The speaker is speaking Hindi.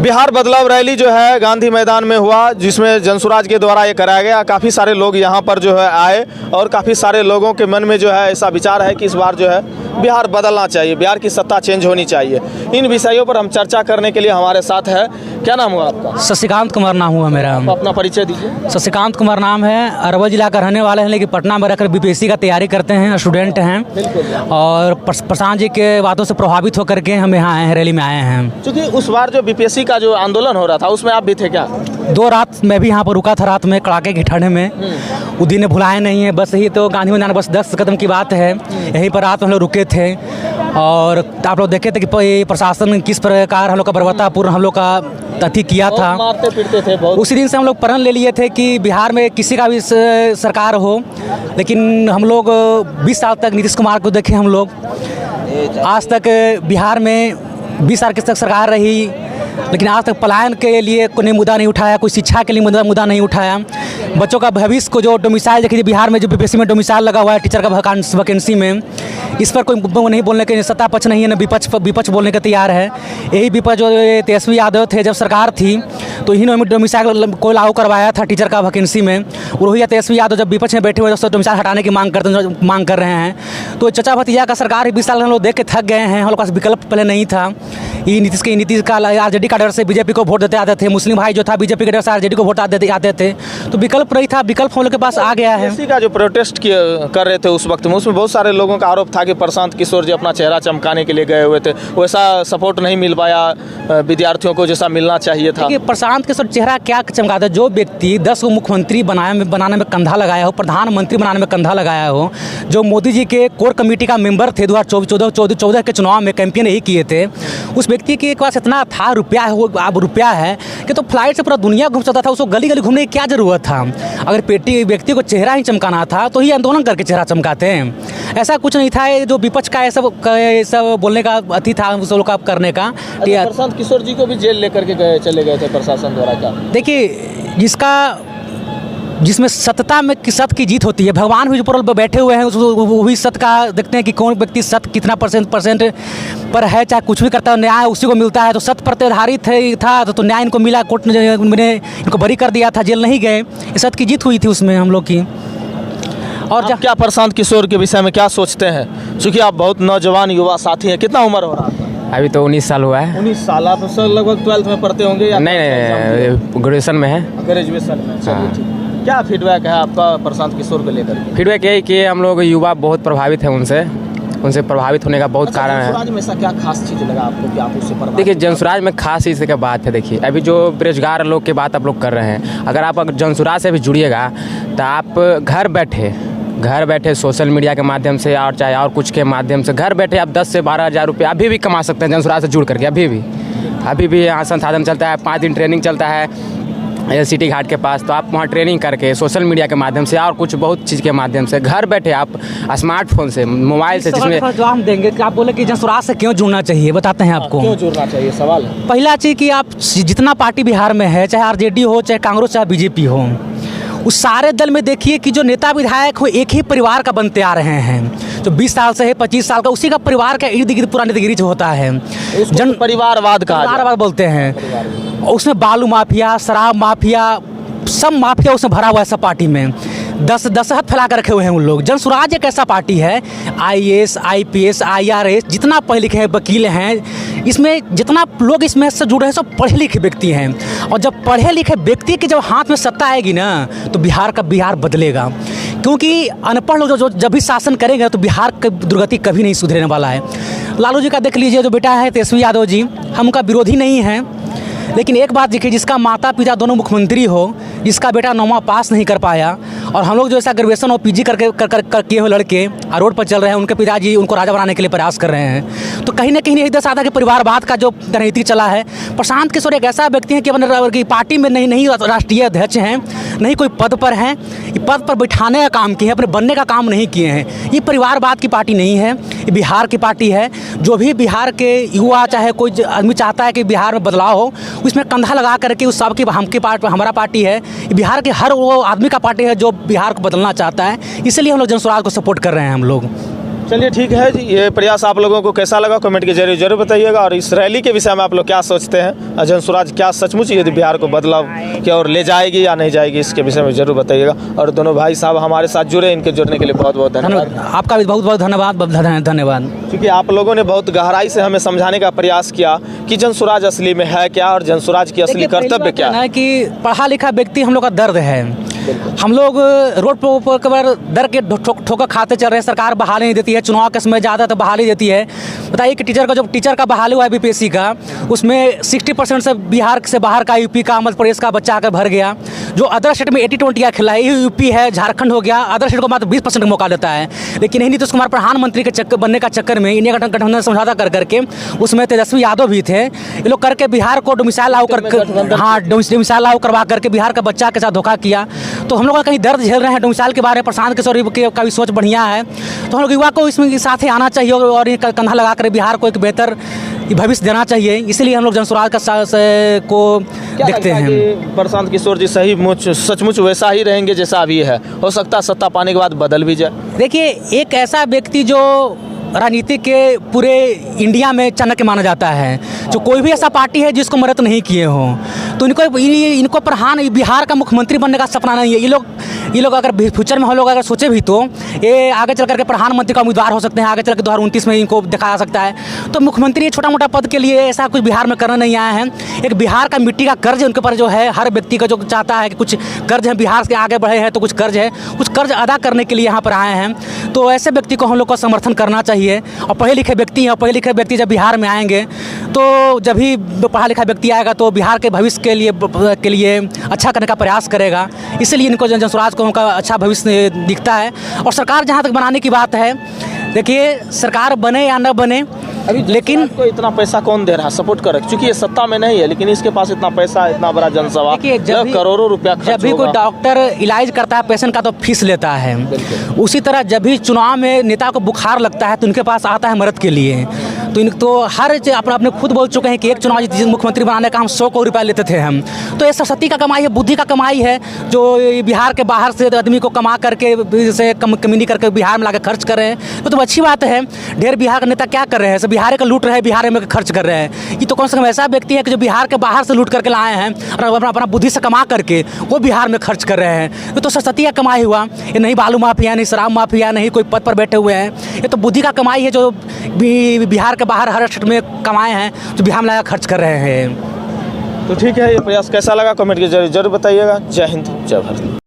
बिहार बदलाव रैली जो है गांधी मैदान में हुआ, जिसमें जनसुराज के द्वारा ये कराया गया। काफ़ी सारे लोग यहाँ पर जो है आए और काफ़ी सारे लोगों के मन में जो है ऐसा विचार है कि इस बार जो है बिहार बदलना चाहिए, बिहार की सत्ता चेंज होनी चाहिए। इन विषयों पर हम चर्चा करने के लिए हमारे साथ है, क्या नाम हुआ आपका? शशिकांत कुमार नाम हुआ मेरा। अपना परिचय दीजिए। शशिकांत कुमार नाम है, अरवल जिला का रहने वाले हैं, लेकिन पटना में रहकर बीपीएससी का तैयारी करते हैं, स्टूडेंट हैं। और प्रशांत जी के बातों से प्रभावित होकर के हम यहाँ आए हैं, रैली में आए हैं। क्योंकि उस बार जो बीपीएससी का जो आंदोलन हो रहा था उसमें आप भी थे क्या? 2 रात मैं भी यहाँ पर रुका था, रात में कड़ाके की ठंड में। उस दिन भुलाए नहीं है, बस यही तो गांधी मैदान बस 10 कदम की बात है, यहीं पर रात में हम लोग रुके थे। और आप लोग देखे थे कि प्रशासन किस प्रकार हम लोग का बर्बरतापूर्ण हम लोग का अति किया था, मारते पीटते थे बहुत। उसी दिन से हम लोग प्रण ले लिए थे कि बिहार में किसी का भी सरकार हो, लेकिन हम लोग 20 साल तक नीतीश कुमार को देखे हम लोग। आज तक बिहार में 20 साल तक सरकार रही, लेकिन आज तक पलायन के लिए कोई मुद्दा नहीं उठाया, कोई शिक्षा के लिए मुद्दा नहीं उठाया। बच्चों का भविष्य को जो डोमिसाइल देखिए बिहार में जो बीपीएससी में डोमिसाइल लगा हुआ है टीचर का वैकेंसी में, इस पर कोई नहीं बोलने के सत्ता पक्ष नहीं है, न विपक्ष बोलने के तैयार है। यही विपक्ष जो तेजस्वी यादव थे जब सरकार थी तो इन्होंने डोमिसाइल को लागू करवाया था टीचर का वैकेंसी में। और वही तेजस्वी यादव जब विपक्ष में बैठे हुए दोस्तों डोमिसाइल हटाने की मांग कर रहे हैं। तो चचा भतीजा का सरकार 20 साल हम लोग देख के थक गए हैं। हम लोग पास विकल्प पहले नहीं था। ये नीतीश का आरजेडी का डर से बीजेपी को वोट देते आते थे, मुस्लिम भाई जो था बीजेपी के डर से आरजेडी को वोट आते थे, तो विकल्प नहीं था। विकल्प हम लोग के पास आ गया है। बीपीएससी का जो प्रोटेस्ट कर रहे थे उस वक्त में, उसमें बहुत सारे लोगों का आरोप था कि प्रशांत किशोर जी अपना चेहरा चमकाने के लिए गए हुए थे, वैसा सपोर्ट नहीं मिल पाया विद्यार्थियों को जैसा मिलना चाहिए था। प्रशांत किशोर चेहरा क्या चमकाता है? जो व्यक्ति 10 को मुख्यमंत्री बनाने में कंधा लगाया हो, प्रधानमंत्री बनाने में कंधा लगाया हो, जो मोदी जी के कोर कमेटी का मेंबर थे 2014 के चुनाव में कैंपेन यही किए थे, उस व्यक्ति के पास इतना था रुपया है, वो अब रुपया है कि तो फ्लाइट से पूरा दुनिया घूम सकता था। उसको गली गली घूमने की क्या जरूरत था? अगर व्यक्ति को चेहरा ही चमकाना था तो ही आंदोलन करके चेहरा चमकाते हैं। ऐसा कुछ नहीं था। जो विपक्ष का ऐसा बोलने का अति था उस लोग का करने का। प्रशांत किशोर जी को भी जेल लेकर के चले गए थे प्रशासन द्वारा। क्या देखिए, जिसमें सत्ता में सत्य की जीत होती है, भगवान भी जो पर बैठे हुए हैं वो भी सत्य का देखते हैं कि कौन व्यक्ति सत्य कितना परसेंट पर है, चाहे कुछ भी करता है न्याय उसी को मिलता है। तो सत्य पर आधारित था तो न्याय इनको मिला, कोर्ट ने इनको बरी कर दिया था, जेल नहीं गए। ये सत्य की जीत हुई थी उसमें हम लोग की। और जब क्या प्रशांत किशोर के विषय में क्या सोचते हैं, क्योंकि आप बहुत नौजवान युवा साथी हैं, कितना उम्र हो रहा है? अभी तो 19 साल हुआ है। 19 साल? आप लगभग 12th में पढ़ते होंगे या नहीं, ग्रेजुएशन में है। ग्रेजुएशन में। क्या फीडबैक है आपका प्रशांत किशोर को लेकर? फीडबैक यही कि हम लोग युवा बहुत प्रभावित है उनसे प्रभावित होने का बहुत कारण है। जनसुराज में ऐसा क्या खास चीज़ लगा आपको कि आप उससे प्रभावित? देखिए, जनसुराज में खास चीज़ की बात है। देखिए, अभी जो बेरोजगार लोग की बात आप लोग कर रहे हैं, अगर आप जनसुराज से भी जुड़िएगा तो आप घर बैठे सोशल मीडिया के माध्यम से और चाहे और कुछ के माध्यम से घर बैठे आप 10 से 12 हज़ार रुपये अभी भी कमा सकते हैं जनसुराज से जुड़ करके। अभी भी यहाँ संसाधन चलता है, 5 दिन ट्रेनिंग चलता है सिटी घाट के पास। तो आप वहाँ ट्रेनिंग करके सोशल मीडिया के माध्यम से और कुछ बहुत चीज़ के माध्यम से घर बैठे आप स्मार्टफोन से, मोबाइल से, जिसमें जवाब देंगे कि आप बोले कि जनसुराज से क्यों जुड़ना चाहिए, बताते हैं आपको क्यों जुड़ना चाहिए। सवाल है पहला चीज़ कि आप जितना पार्टी बिहार में है, चाहे आरजेडी हो, चाहे कांग्रेस, चाहे बीजेपी हो, उस सारे दल में देखिए कि जो नेता विधायक हो एक ही परिवार का बनते आ रहे हैं। जो 20 साल से है, 25 साल का, उसी का परिवार का इर्द गिर्द पूरा नेतागिरी होता है। परिवारवाद बोलते हैं। उसमें बालू माफिया, शराब माफिया, सब माफिया उसमें भरा हुआ है। सब पार्टी में 10 हाथ फैला कर रखे हुए हैं उन लोग। जनसुराज एक ऐसा पार्टी है, IAS, IPS, IRS जितना पढ़े लिखे हैं, वकील हैं, इसमें जितना लोग इसमें से जुड़े हैं सब पढ़े लिखे व्यक्ति हैं। और जब पढ़े लिखे व्यक्ति के जब हाथ में सत्ता आएगी ना तो बिहार बदलेगा। क्योंकि अनपढ़ लोग जो जब भी शासन करेंगे तो बिहार की दुर्गति कभी नहीं सुधरने वाला है। लालू जी का देख लीजिए, जो बेटा है तेजस्वी यादव जी, हम उनका विरोधी नहीं हैं, लेकिन एक बात देखिए, जिसका माता पिता दोनों मुख्यमंत्री हो, जिसका बेटा 9वां पास नहीं कर पाया, और हम लोग जो ऐसा ग्रेजुएशन और PG कर किए हुए लड़के रोड पर चल रहे हैं, उनके पिताजी उनको राजा बनाने के लिए प्रयास कर रहे हैं। तो कहीं ना कहीं यही दर्शाता है कि परिवारवाद का जो राजनीति चला है। प्रशांत किशोर एक ऐसा व्यक्ति है कि अपने पार्टी में नहीं राष्ट्रीय अध्यक्ष हैं, नहीं कोई पद पर हैं, पद पर बैठाने का काम किए हैं, अपने बनने का काम नहीं किए हैं। ये परिवारवाद की पार्टी नहीं है, ये बिहार की पार्टी है। जो भी बिहार के युवा चाहे कोई आदमी चाहता है कि बिहार में बदलाव हो, उसमें कंधा लगा करके उस सबकी हमारा पार्टी है। बिहार के हर वो आदमी का पार्टी है जो बिहार को बदलना चाहता है। इसलिए हम लोग जनसुराज को सपोर्ट कर रहे हैं हम लोग। चलिए ठीक है जी, ये प्रयास आप लोगों को कैसा लगा कमेंट के जरिए जरूर बताइएगा। और इस रैली के विषय में आप लोग क्या सोचते हैं, जनसुराज क्या सचमुच यदि बिहार को बदलाव की ओर ले जाएगी या नहीं जाएगी, इसके विषय में जरूर बताइएगा। और दोनों भाई साहब हमारे साथ जुड़े, इनके जुड़ने के लिए बहुत बहुत धन्यवाद। आपका भी बहुत बहुत धन्यवाद। क्योंकि आप लोगों ने बहुत गहराई से हमें समझाने का प्रयास किया कि जनसुराज असली में है क्या और जनसुराज की असली कर्तव्य क्या है। कि पढ़ा लिखा व्यक्ति हम लोग का दर्द है, हम लोग रोड पर दर के ठोकर खाते चल रहे हैं, सरकार बहाली नहीं देती है, चुनाव के समय ज़्यादा तो बहाली देती है। बताइए कि टीचर का बहाली हुआ है बीपीएससी का, उसमें 60% से बिहार से बाहर का, यूपी का, मध्य प्रदेश का बच्चा आकर भर गया। जो अदर स्टेट में 80-20 का खिला है, यूपी है, झारखंड हो गया, अदर स्टेट को मात्र 20% मौका देता है। लेकिन नीतीश कुमार प्रधानमंत्री के बनने का चक्कर में इंडिया गठबंधन समझौता कर करके, उसमें तेजस्वी यादव भी थे, ये लोग करके बिहार को डोमिसाइल लागू करवा करके बिहार का बच्चा के साथ धोखा किया। तो हम लोग का कहीं दर्द झेल रहे हैं डोमिसाइल के बारे में, प्रशांत किशोर का भी सोच बढ़िया है, तो हम लोग युवा को इसमें साथ ही आना चाहिए और ये कंधा लगा कर बिहार को एक बेहतर भविष्य देना चाहिए। इसलिए हम लोग जनसुराज का को देखते हैं। प्रशांत किशोर जी सचमुच वैसा ही रहेंगे जैसा अभी है, हो सकता है सत्ता पाने के बाद बदल भी जाए। देखिए, एक ऐसा व्यक्ति जो राजनीति के पूरे इंडिया में चाणक्य माना जाता है, जो कोई भी ऐसा पार्टी है जिसको मदद नहीं किए हों, तो इनको प्रधान बिहार का मुख्यमंत्री बनने का सपना नहीं है। ये लोग अगर फ्यूचर में हम लोग अगर सोचे भी तो ये आगे चल करके प्रधानमंत्री का उम्मीदवार हो सकते हैं, आगे चल के 2029 में इनको देखा जा सकता है। तो मुख्यमंत्री छोटा मोटा पद के लिए ऐसा कुछ बिहार में करना नहीं आए हैं। एक बिहार का मिट्टी का कर्ज उनके ऊपर जो है, हर व्यक्ति का जो चाहता है कि कुछ कर्ज है, बिहार से आगे बढ़े हैं तो कुछ कर्ज है, कुछ कर्ज अदा करने के लिए यहाँ पर आए हैं। तो ऐसे व्यक्ति को हम लोग को समर्थन करना चाहिए। और पढ़े लिखे व्यक्ति हैं, पढ़े लिखे व्यक्ति जब बिहार में आएंगे तो जब भी पढ़ा लिखा व्यक्ति आएगा तो बिहार के भविष्य के लिए अच्छा करने का प्रयास करेगा। इसलिए इनको जनसुराज को उनका अच्छा भविष्य दिखता है। और सरकार जहाँ तक बनाने की बात है, देखिए सरकार बने या न बने, लेकिन को इतना पैसा कौन दे रहा है सपोर्ट कर, क्योंकि ये सत्ता में नहीं है, लेकिन इसके पास इतना पैसा, इतना बड़ा जनसभा, करोड़ों रुपया जब भी कोई डॉक्टर इलाज करता है पेशेंट का तो फीस लेता है। उसी तरह जब भी चुनाव में नेता को बुखार लगता है तो उनके पास आता है मदद के लिए। तो हर अपने खुद बोल चुके हैं कि एक चुनाव मुख्यमंत्री बनाने का हम 100 करोड़ रुपया लेते थे हम। तो ये सती का कमाई है, बुद्धि का कमाई है, जो बिहार के बाहर से आदमी को कमा करके से कमीनी करके बिहार में लाकर खर्च कर रहे हैं। तो अच्छी बात है। ढेर बिहार का नेता क्या कर रहे हैं, सब बिहार का लूट रहे हैं, बिहार में खर्च कर रहे हैं। ये तो कम से कम ऐसा व्यक्ति है कि जो बिहार के बाहर से लूट करके लाए हैं और अपना बुद्धि से कमा करके वो बिहार में खर्च कर रहे हैं। तो सती का कमाई हुआ। ये नहीं बालू माफिया, नहीं शराब माफिया, नहीं कोई पद पर बैठे हुए हैं। ये तो बुद्धि का कमाई है, जो बिहार के बाहर हर स्टेट में कमाए हैं, जो बिहार में लाकर खर्च कर रहे हैं। तो ठीक है, ये प्रयास कैसा लगा कमेंट के जरिए जरूर बताइएगा। जय हिंद, जय भारत।